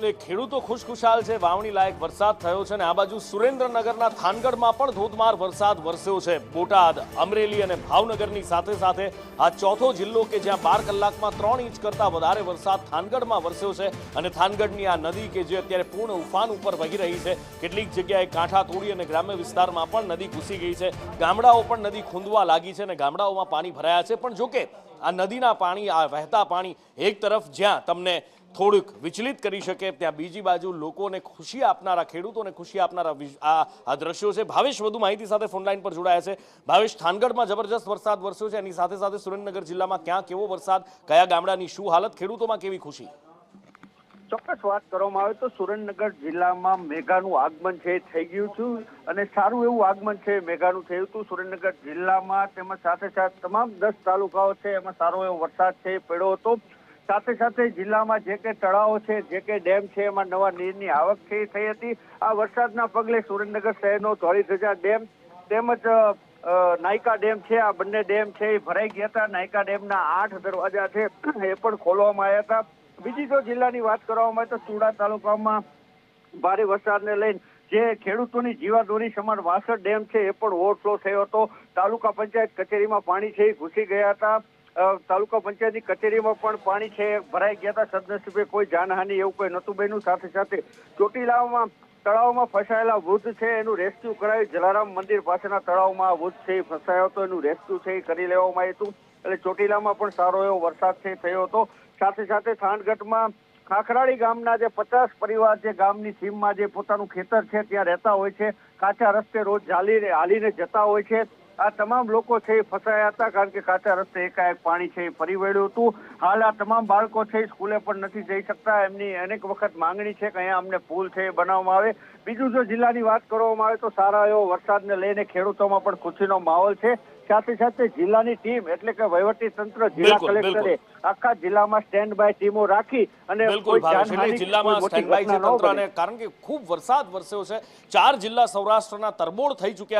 ખેડૂતો ખુશખુશાલ છે, વાવણી લાયક વરસાદ થયો છે અને આ બાજુ સુરેન્દ્રનગરના થાનગઢમાં પણ ધોધમાર વરસાદ વરસ્યો છે। બોટાદ, અમરેલી અને ભાવનગરની સાથે સાથે આ ચોથો જિલ્લો કે જ્યાં 12 કલાકમાં 3 ઇંચ કરતાં વધારે વરસાદ થાનગઢમાં વરસ્યો છે અને થાનગઢની આ નદી કે જે અત્યારે પૂર્ણ ઉફાન ઉપર વહી રહી છે, કેટલીક જગ્યાએ કાંઠા તોડી અને ગ્રામ્ય વિસ્તારમાં પણ નદી ઘૂસી ગઈ છે। ગામડાઓ પણ નદી ખૂંદવા લાગી છે અને ગામડાઓમાં પાણી ભરાયા છે। પણ જોકે આ નદીના પાણી, આ વહેતા પાણી એક તરફ જ્યાં તમને થોડુંક વિચલિત કરી શકે, ત્યાં બીજી બાજુ લોકોને ખુશી આપનારા, ખેડૂતોને ખુશી આપનારા આ દ્રશ્યો છે। ભાવેશ વધુ માહિતી સાથે ફોનલાઈન પર જોડાયા છે। ભાવેશ, થાનગઢમાં જબરજસ્ત વરસાદ વરસ્યો છે, એની સાથે સાથે સુરેન્દ્રનગર જિલ્લામાં ક્યાં કેવો વરસાદ, કયા ગામડાની શું હાલત, ખેડૂતોમાં કેવી ખુશી? ચોક્કસ વાત કરવામાં આવે તો સુરેન્દ્રનગર જિલ્લામાં મેઘાનું આગમન છે થઈ ગયું છે અને સારું એવું આગમન છે મેઘાનું થયું હતું સુરેન્દ્રનગર જિલ્લામાં। તેમજ સાથે સાથે તમામ 10 તાલુકાઓ છે એમાં સારો એવો વરસાદ છે પડ્યો હતો। સાથે સાથે જિલ્લામાં જે કે તળાવો છે, જે કે ડેમ છે, એમાં નવા નીરની આવક છે થઈ હતી। આ વરસાદના પગલે સુરેન્દ્રનગર શહેરનો ધોળીધજા ડેમ તેમજ નાયકા ડેમ છે, આ બંને ડેમ છે એ ભરાઈ ગયા હતા। નાયકા ડેમના 8 દરવાજા છે એ પણ ખોલવામાં આવ્યા હતા। બીજી જો જિલ્લાની વાત કરવામાં આવે તો ચુડા તાલુકામાં ભારે વરસાદને લઈને જે ખેડૂતોની જીવાદોરી સમાન વાસદ ડેમ છે એ પણ ઓવરફ્લો થયો હતો। તાલુકા પંચાયત કચેરીમાં પાણી છે એ ઘૂસી ગયા હતા। તાલુકા પંચાયતની કચેરીમાં પણ પાણી છે ભરાઈ ગયા હતા। સદનસીબે કોઈ જાનહાનિ એવું કોઈ નહોતું બન્યું। સાથે સાથે ચોટીલામાં તળાવમાં ફસાયેલા વૃદ્ધ છે એનું રેસ્ક્યુ કરાવી જલારામ મંદિર પાસેના તળાવમાં વૃદ્ધ છે ફસાયો હતો, એનું રેસ્ક્યુ છે એ કરી લેવામાં આવ્યું હતું। એટલે ચોટીલામાં પણ સારો એવો વરસાદ છે થયો હતો। સાથે સાથે થાનગઢમાં ખાખરાળી ગામના જે 50 પરિવાર જે ગામની સીમમાં જે પોતાનું ખેતર છે ત્યાં રહેતા હોય છે, કાચા રસ્તે રોજ હાલીને જતા હોય છે, આ તમામ લોકો છે એ ફસાયા હતા કારણ કે કાચા રસ્તે એકાએક પાણી છે એ ફરી વળ્યું હતું। હાલ આ તમામ બાળકો છે સ્કૂલે પણ નથી જઈ શકતા। એમની અનેક વખત માંગણી છે કે અહીંયા અમને પુલ છે એ બનાવવામાં આવે। બીજું જો જિલ્લાની વાત કરવામાં આવે તો સારા એવો વરસાદને લઈને ખેડૂતોમાં પણ ખુશીનો માહોલ છે। સાથે સાથે જિલ્લાની ટીમ એટલે કે વહીવટી તંત્ર, જિલ્લા કલેક્ટરે આખા જિલ્લામાં સ્ટેન્ડ બાય ટીમો રાખી અને જિલ્લામાં સ્ટેન્ડ બાય છે તંત્ર, અને કારણ કે ખૂબ વરસાદ વરસ્યો છે, 4 જિલ્લા સૌરાષ્ટ્રના તરબોળ થઈ ચૂક્યા છે।